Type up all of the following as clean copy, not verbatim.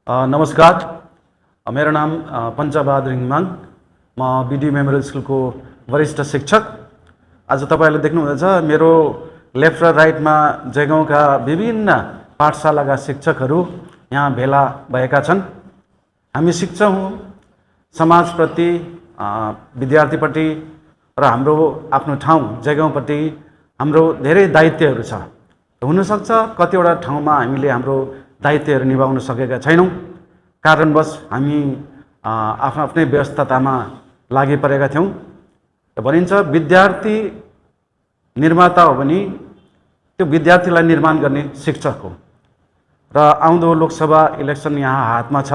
नमस्कार। मेरो नाम पञ्चबहादुर हिङमाङ। म बिडी मेमोरियल स्कुलको वरिष्ठ शिक्षक। आज तपाईँहरूले देख्नुहुँदैछ मेरो लेफ्ट र राइटमा जयगाउँका विभिन्न पाठशालाका शिक्षकहरू यहाँ भेला भएका छन्। हामी शिक्षक हौँ, समाजप्रति, विद्यार्थीप्रति र हाम्रो आफ्नो ठाउँ जयगाउँप्रति हाम्रो धेरै दायित्वहरू छ। हुनसक्छ कतिवटा ठाउँमा हामीले हाम्रो दायित्वहरू निभाउन सकेका छैनौँ। कारणवश हामी आफ्नो आफ्नै व्यस्ततामा लागि परेका थियौँ। भनिन्छ विद्यार्थी निर्माता हो भने त्यो विद्यार्थीलाई निर्माण गर्ने शिक्षक हो। र आउँदो लोकसभा इलेक्सन यहाँ हातमा छ।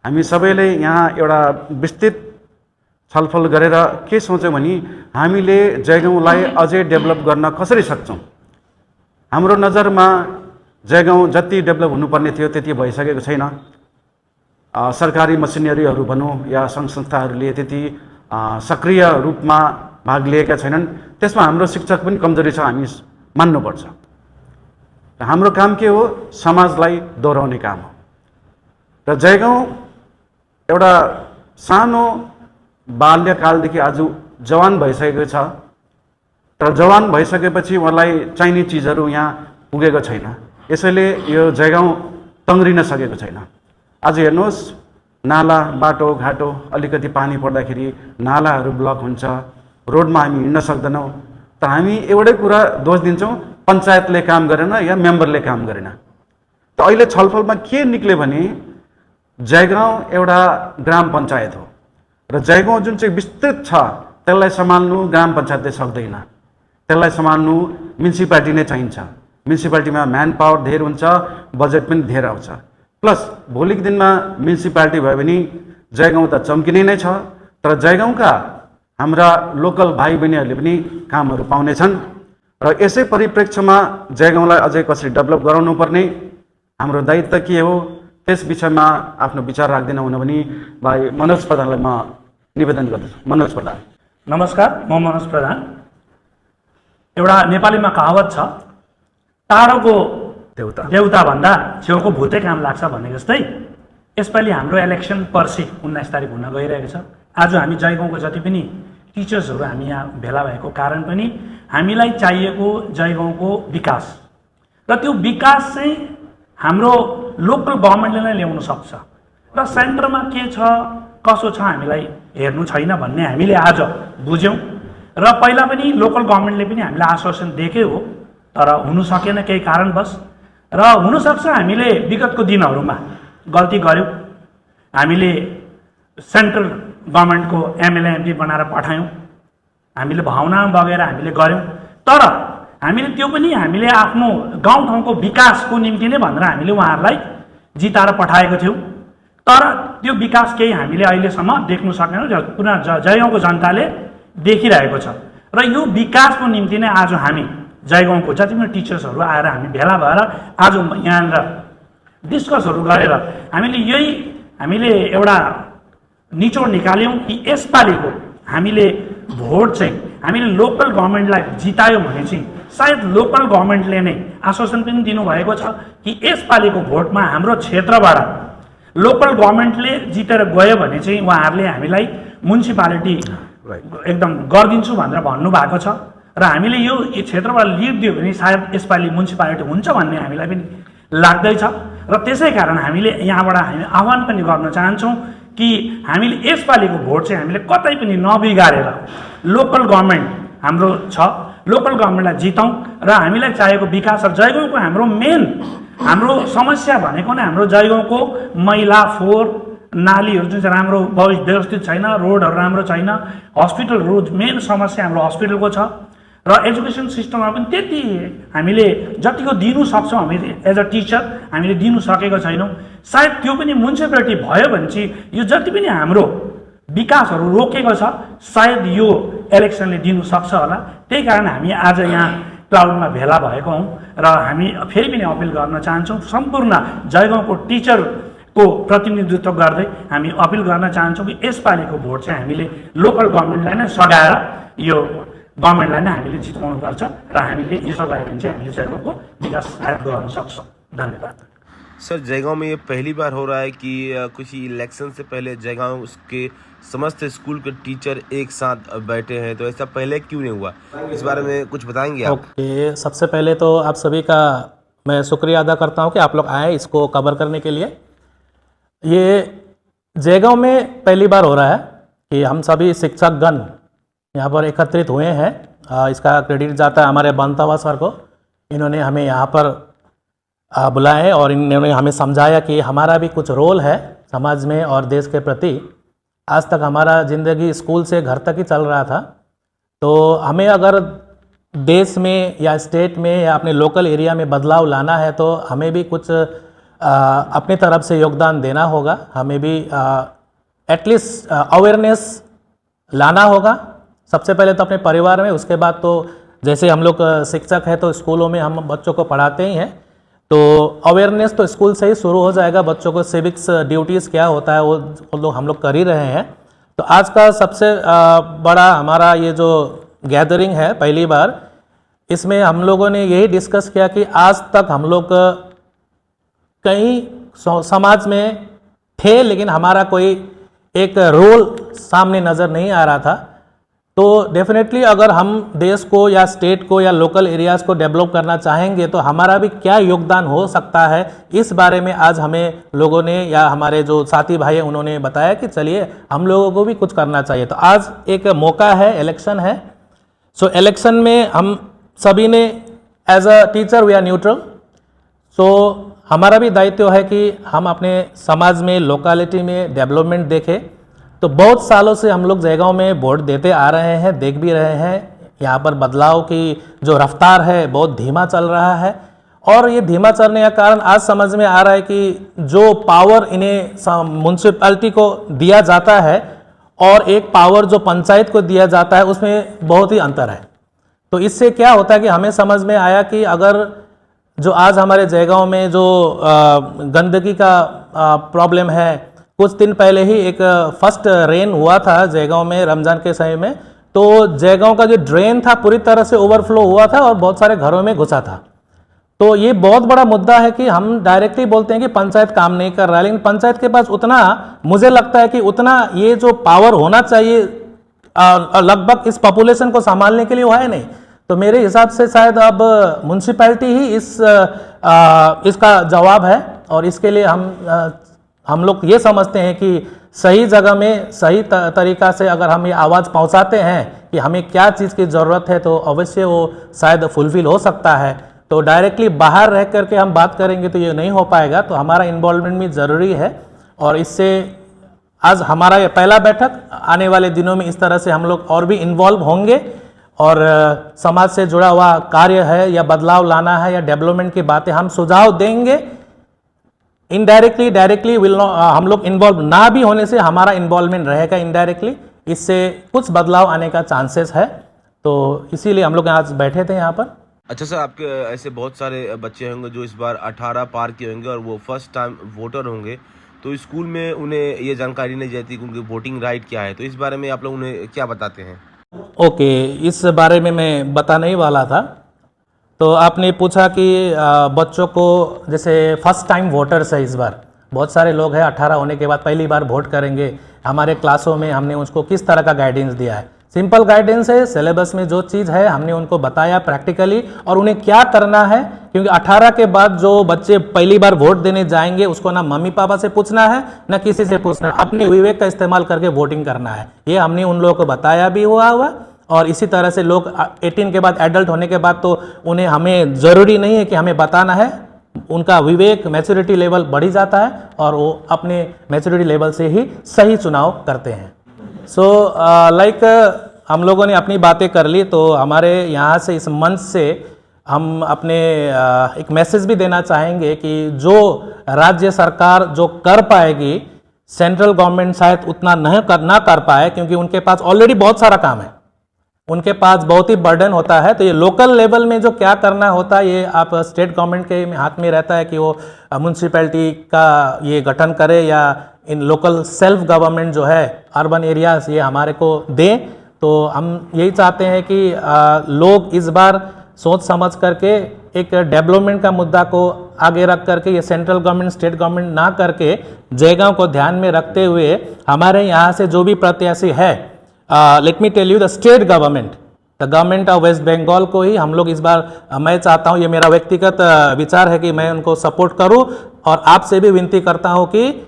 हामी सबैले यहाँ एउटा विस्तृत छलफल गरेर के सोच्यौँ भने हामीले जयगाउँलाई अझै डेभलप गर्न कसरी सक्छौँ। हाम्रो नजरमा जयगाउँ जति डेभलप हुनुपर्ने थियो त्यति भइसकेको छैन। सरकारी मसिनरीहरू भनौँ या सङ्घ संस्थाहरूले त्यति सक्रिय रूपमा भाग लिएका छैनन्। त्यसमा हाम्रो शिक्षक पनि कमजोरी छ, हामी मान्नुपर्छ। हाम्रो काम के हो? समाजलाई दोहोऱ्याउने काम हो। र जयगाउँ एउटा सानो बाल्यकालदेखि आज जवान भइसकेको छ। तर जवान भइसकेपछि उहाँलाई चाहिने चिजहरू यहाँ पुगेको छैन। यसैले यो जयगाउँ तङ्ग्रिन सकेको छैन। आज हेर्नुहोस्, नाला बाटो घाटो अलिकति पानी पर्दाखेरि नालाहरू ब्लक हुन्छ, रोडमा हामी हिँड्न सक्दैनौँ। तर हामी एउटै कुरा दोष दिन्छौँ, पञ्चायतले काम गरेन या मेम्बरले काम गरेन। त अहिले छलफलमा के निक्ल्यो भने जयगाउँ एउटा ग्राम पञ्चायत हो र जयगाउँ जुन चाहिँ विस्तृत छ त्यसलाई सम्हाल्नु ग्राम पञ्चायतले सक्दैन। त्यसलाई सम्हाल्नु म्युनिसिपालिटी नै चाहिन्छ। म्युनिसिपालिटीमा म्यान पावर धेर हुन्छ, बजेट पनि धेर आउँछ। प्लस भोलिको दिनमा म्युनिसिपालिटी भयो भने जयगाउँ त चम्किने नै छ। तर जयगाउँका हाम्रा लोकल भाइ बहिनीहरूले पनि कामहरू पाउनेछन्। र यसै परिप्रेक्ष्यमा जयगाउँलाई अझै कसरी डेभलप गराउनु पर्ने, हाम्रो दायित्व के हो, त्यस विषयमा आफ्नो विचार राख्दिन हुन भने भाइ मनोज प्रधानलाई म निवेदन गर्दछु। मनोज प्रधान। नमस्कार, म मनोज प्रधान। एउटा नेपालीमा कहावत छ, टाढोको देउता भन्दा छेउको भूतै काम लाग्छ भन्ने जस्तै यसपालि हाम्रो इलेक्सन पर्सि 19 तारिक हुन गइरहेको छ। आज हामी जयगाउँको जति पनि टिचर्सहरू हामी यहाँ भेला भएको कारण पनि हामीलाई चाहिएको जयगाउँको विकास र त्यो विकास चाहिँ हाम्रो लोकल गभर्मेन्टले नै ल्याउन सक्छ। र सेन्टरमा के छ कसो छ हामीलाई हेर्नु छैन भन्ने हामीले आज बुझ्यौँ। र पहिला पनि लोकल गभर्मेन्टले पनि हामीलाई आश्वासन दिएकै हो, तर हुनु सकेन केही कारणवश। र हुनसक्छ हामीले विगतको दिनहरूमा गल्ती गऱ्यौँ। हामीले सेन्ट्रल गभर्मेन्टको एमएलए एमपी बनाएर पठायौँ, हामीले भावनामा बगेर हामीले गऱ्यौँ। तर हामीले त्यो पनि हामीले आफ्नो गाउँठाउँको विकासको निम्ति नै भनेर हामीले उहाँहरूलाई जिताएर पठाएको थियौँ। तर त्यो विकास केही हामीले अहिलेसम्म देख्नु सकेनौँ, पुरा जयगाउँको जनताले देखिरहेको छ। र यो विकासको निम्ति नै आज हामी जयगाउँको जति पनि टिचर्सहरू आएर हामी भेला भएर आज यहाँनिर डिस्कसहरू गरेर हामीले एउटा निचोड निकाल्यौँ कि यसपालिको हामीले भोट चाहिँ हामीले लोकल गभर्मेन्टलाई जितायो भने चाहिँ सायद लोकल गभर्मेन्टले नै आश्वासन पनि दिनुभएको छ कि यसपालिको भोटमा हाम्रो क्षेत्रबाट लोकल गभर्मेन्टले जितेर गयो भने चाहिँ उहाँहरूले हामीलाई म्युनिसिपालिटी एकदम गरिदिन्छु भनेर भन्नुभएको छ। र हामीले यो क्षेत्रबाट लिड दियो भने सायद यसपालि म्युनिसिपालिटी हुन्छ भन्ने हामीलाई पनि लाग्दैछ। र त्यसै कारण हामीले यहाँबाट हामी आह्वान पनि गर्न चाहन्छौँ कि हामीले यसपालिको भोट चाहिँ हामीले कतै पनि नबिगारेर लोकल गभर्मेन्ट हाम्रो छ, लोकल गभर्मेन्टलाई जिताउँ र हामीलाई चाहिएको विकास। र जयगाउँको हाम्रो समस्या भनेको नै हाम्रो जयगाउँको मैला फोहोर नालीहरू जुन चाहिँ राम्रो व्यवस्थित छैन, रोडहरू राम्रो छैन, हस्पिटलहरू मेन समस्या हाम्रो हस्पिटलको छ। र एजुकेसन सिस्टममा पनि त्यति हामीले जतिको दिनु सक्छौँ हामी एज अ टिचर हामीले दिनु सकेको छैनौँ। सायद त्यो पनि म्युनिसिपालिटी भयो भने चाहिँ यो जति पनि हाम्रो विकासहरू रोकेको छ सायद यो इलेक्सनले दिनु सक्छ होला। त्यही कारण हामी आज यहाँ क्लाउडमा भेला भएको हौँ र हामी फेरि पनि अपिल गर्न चाहन्छौँ सम्पूर्ण जयगाउँको टिचरको प्रतिनिधित्व गर्दै हामी अपिल गर्न चाहन्छौँ कि यसपालिको भोट चाहिँ हामीले लोकल गभर्मेन्टलाई नै सघाएर यो गभर्मेन्टलाई नै हामीले जिताउनु पर्छ र हामीले यसो गऱ्यो भने चाहिँ हामीले जयगाउँको विकास सायद गर्न सक्छौँ। धन्यवाद। सर जयगांव में ये पहली बार हो रहा है कि कुछ इलेक्शन से पहले जयगांव के समस्त स्कूल के टीचर एक साथ बैठे हैं, तो ऐसा पहले क्यों नहीं हुआ, इस बारे में कुछ बताएंगे आप? ओके, सबसे पहले तो आप सभी का मैं शुक्रिया अदा करता हूं कि आप लोग आए इसको कवर करने के लिए। ये जयगांव में पहली बार हो रहा है कि हम सभी शिक्षकगण यहाँ पर एकत्रित हुए हैं। इसका क्रेडिट जाता है हमारे बंतावा सर को। इन्होंने हमें यहाँ पर बुलाए और इन्होंने हमें समझाया कि हमारा भी कुछ रोल है समाज में और देश के प्रति। आज तक हमारा ज़िंदगी स्कूल से घर तक ही चल रहा था, तो हमें अगर देश में या स्टेट में या अपने लोकल एरिया में बदलाव लाना है तो हमें भी कुछ अपनी तरफ से योगदान देना होगा। हमें भी एटलीस्ट अवेयरनेस लाना होगा, सबसे पहले तो अपने परिवार में, उसके बाद तो जैसे हम लोग शिक्षक हैं तो स्कूलों में हम बच्चों को पढ़ाते ही हैं, तो अवेयरनेस तो स्कूल से ही शुरू हो जाएगा। बच्चों को सिविक्स ड्यूटीज़ क्या होता है वो लोग हम लोग कर ही रहे हैं। तो आज का सबसे बड़ा हमारा ये जो गैदरिंग है पहली बार, इसमें हम लोगों ने यही डिस्कस किया कि आज तक हम लोग कई समाज में थे लेकिन हमारा कोई एक रोल सामने नज़र नहीं आ रहा था। तो डेफिनेटली अगर हम देश को या स्टेट को या लोकल एरियाज़ को डेवलप करना चाहेंगे तो हमारा भी क्या योगदान हो सकता है, इस बारे में आज हमें लोगों ने या हमारे जो साथी भाई हैं उन्होंने बताया कि चलिए हम लोगों को भी कुछ करना चाहिए। तो आज एक मौका है, इलेक्शन है। सो इलेक्शन में हम सभी ने as a teacher we are neutral. So हमारा भी दायित्व है कि हम अपने समाज में, लोकेलिटी में डेवलपमेंट देखें। तो बहुत सालों से हम लोग जयगांव में वोट देते आ रहे हैं, देख भी रहे हैं यहाँ पर बदलाव की जो रफ्तार है बहुत धीमा चल रहा है। और ये धीमा चलने का कारण आज समझ में आ रहा है कि जो पावर इन्हें म्यूनसिपैलिटी को दिया जाता है और एक पावर जो पंचायत को दिया जाता है उसमें बहुत ही अंतर है। तो इससे क्या होता है कि हमें समझ में आया कि अगर जो आज हमारे जयगांव में जो गंदगी का प्रॉब्लम है, कुछ दिन पहले ही एक फर्स्ट रेन हुआ था जयगांव में रमज़ान के समय में, तो जयगांव का जो ड्रेन था पूरी तरह से ओवरफ्लो हुआ था और बहुत सारे घरों में घुसा था। तो ये बहुत बड़ा मुद्दा है कि हम डायरेक्टली बोलते हैं कि पंचायत काम नहीं कर रहा है, लेकिन पंचायत के पास उतना, मुझे लगता है कि उतना ये जो पावर होना चाहिए लगभग इस पॉपुलेशन को संभालने के लिए वो है नहीं। तो मेरे हिसाब से शायद अब म्यूनसिपैलिटी ही इसका जवाब है। और इसके लिए हम लोग ये समझते हैं कि सही जगह में सही तरीक़ा से अगर हम ये आवाज़ पहुंचाते हैं कि हमें क्या चीज़ की ज़रूरत है तो अवश्य वो शायद फुलफिल हो सकता है। तो डायरेक्टली बाहर रह करके हम बात करेंगे तो ये नहीं हो पाएगा। तो हमारा इन्वॉल्वमेंट भी ज़रूरी है और इससे आज हमारा ये पहला बैठक, आने वाले दिनों में इस तरह से हम लोग और भी इन्वॉल्व होंगे और समाज से जुड़ा हुआ कार्य है या बदलाव लाना है या डेवलपमेंट की बातें हम सुझाव देंगे। इनडायरेक्टली, डायरेक्टली हम लोग इन्वॉल्व ना भी होने से हमारा इन्वॉल्वमेंट रहेगा इनडायरेक्टली, इससे कुछ बदलाव आने का चांसेस है। तो इसीलिए हम लोग आज बैठे थे यहाँ पर। अच्छा सर, आपके ऐसे बहुत सारे बच्चे होंगे जो इस बार 18 पार किए होंगे और वो फर्स्ट टाइम वोटर होंगे, तो स्कूल में उन्हें ये जानकारी नहीं रहती कि उनकी वोटिंग राइट क्या है, तो इस बारे में आप लोग उन्हें क्या बताते हैं? ओके, इस बारे में मैं बताने ही वाला था। तो आपने पूछा कि बच्चों को, जैसे फर्स्ट टाइम वोटर्स है इस बार, बहुत सारे लोग हैं 18 होने के बाद पहली बार वोट करेंगे। हमारे क्लासों में हमने उसको किस तरह का गाइडेंस दिया है? सिंपल गाइडेंस है, सिलेबस में जो चीज़ है हमने उनको बताया प्रैक्टिकली और उन्हें क्या करना है। क्योंकि 18 के बाद जो बच्चे पहली बार वोट देने जाएंगे उसको ना मम्मी पापा से पूछना है ना किसी से पूछना है, अपने विवेक का इस्तेमाल करके वोटिंग करना है। ये हमने उन लोगों को बताया भी हुआ और इसी तरह से लोग 18 के बाद, एडल्ट होने के बाद तो उन्हें, हमें ज़रूरी नहीं है कि हमें बताना है, उनका विवेक, मैच्योरिटी लेवल बढ़ जाता है और वो अपने मैच्योरिटी लेवल से ही सही चुनाव करते हैं। सो लाइक हम लोगों ने अपनी बातें कर ली, तो हमारे यहाँ से, इस मंच से हम अपने एक मैसेज भी देना चाहेंगे कि जो राज्य सरकार जो कर पाएगी, सेंट्रल गवर्नमेंट शायद उतना ना कर पाए क्योंकि उनके पास ऑलरेडी बहुत सारा काम है, उनके पास बहुत ही बर्डन होता है। तो ये लोकल लेवल में जो क्या करना होता है ये आप स्टेट गवर्नमेंट के हाथ में रहता है कि वो म्यूनसिपैलिटी का ये गठन करे या इन लोकल सेल्फ गवर्नमेंट जो है अर्बन एरियाज ये हमारे को दें। तो हम यही चाहते हैं कि लोग इस बार सोच समझ करके एक डेवलपमेंट का मुद्दा को आगे रख करके, ये सेंट्रल गवर्नमेंट स्टेट गवर्नमेंट ना करके जयगांव को ध्यान में रखते हुए हमारे यहाँ से जो भी प्रत्याशी है, let me tell you the state government, the government of West Bengal को ही हम लोग इस बार, मैं चाहता हूँ, ये मेरा व्यक्तिगत विचार है कि मैं उनको सपोर्ट करूँ और आपसे भी विनती करता हूँ कि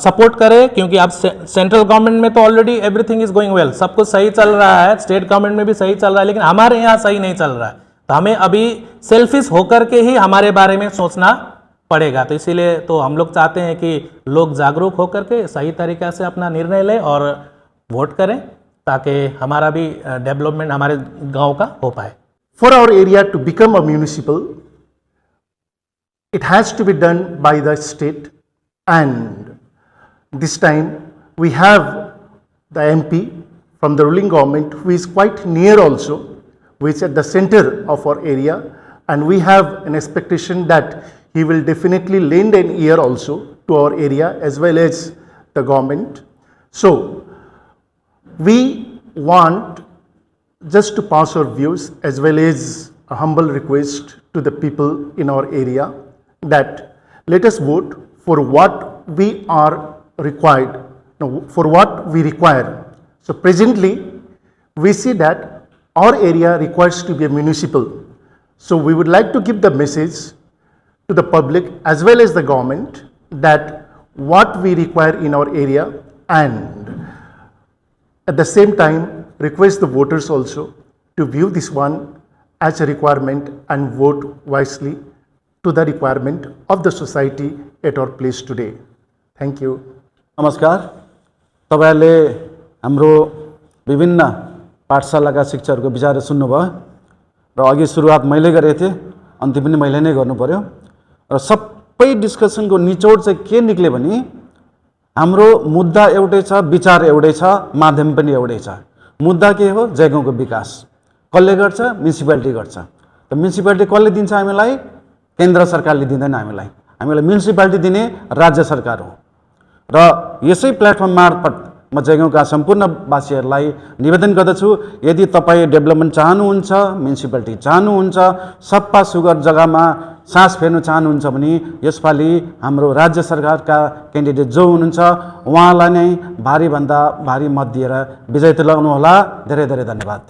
सपोर्ट करें, क्योंकि आप सेंट्रल गवर्नमेंट में तो already everything is going well, सब कुछ सही चल रहा है, स्टेट गवर्नमेंट में भी सही चल रहा है, लेकिन हमारे यहाँ सही नहीं चल रहा है। तो हमें अभी सेल्फिश होकर के ही हमारे बारे में सोचना पड़ेगा। तो इसीलिए तो हम लोग चाहते हैं कि लोग जागरूक होकर के सही तरीक़ा से अपना निर्णय लें और वोट करें, ताकि हमारा भी डेवलपमेंट हमारे गांव का हो पाए। For our area to become a municipal, it has to be done by the state, and this time we have the MP from the ruling government who is quite near also, who is at the center of our area, and we have an expectation that he will definitely lend an ear also to our area as well as the government. So we want just to pass our views as well as a humble request to the people in our area that let us vote for what we are required, no, for what we require. So presently we see that our area requires to be a municipal. So we would like to give the message to the public as well as the government that what we require in our area, and at the same time request the voters also to view this one as a requirement and vote wisely to the requirement of the society at our place today. Thank you. नमस्कार। तपाईँहरूले हाम्रो विभिन्न पाठशालाका शिक्षकहरूको विचार सुन्नुभयो र अघि सुरुवात मैले गरेको थिएँ, अन्तिम पनि मैले नै गर्नु पर्यो र सबै डिस्कसनको निचोड चाहिँ के निक्ल्यो भने हाम्रो मुद्दा एउटै छ, विचार एउटै छ, माध्यम पनि एउटै छ। मुद्दा के हो? जयगाउँको विकास कसले गर्छ? म्युनिसिपालिटी गर्छ। त म्युनिसिपालिटी कसले दिन्छ हामीलाई? केन्द्र सरकारले दिँदैन हामीलाई म्युनिसिपालिटी दिने राज्य सरकार हो। र यसै प्लेटफर्म मार्फत म जयगाउँका सम्पूर्ण वासीहरूलाई निवेदन गर्दछु, यदि तपाईँ डेभलपमेन्ट चाहनुहुन्छ, म्युनिसिपालिटी चाहनुहुन्छ, सफा सुग्घर जग्गामा सास फेर्नु चाहनुहुन्छ भने यसपालि हाम्रो राज्य सरकारका क्यान्डिडेट जो हुनुहुन्छ उहाँलाई नै भारीभन्दा भारी मत दिएर विजय तुल्याउनु होला। धेरै धेरै धन्यवाद।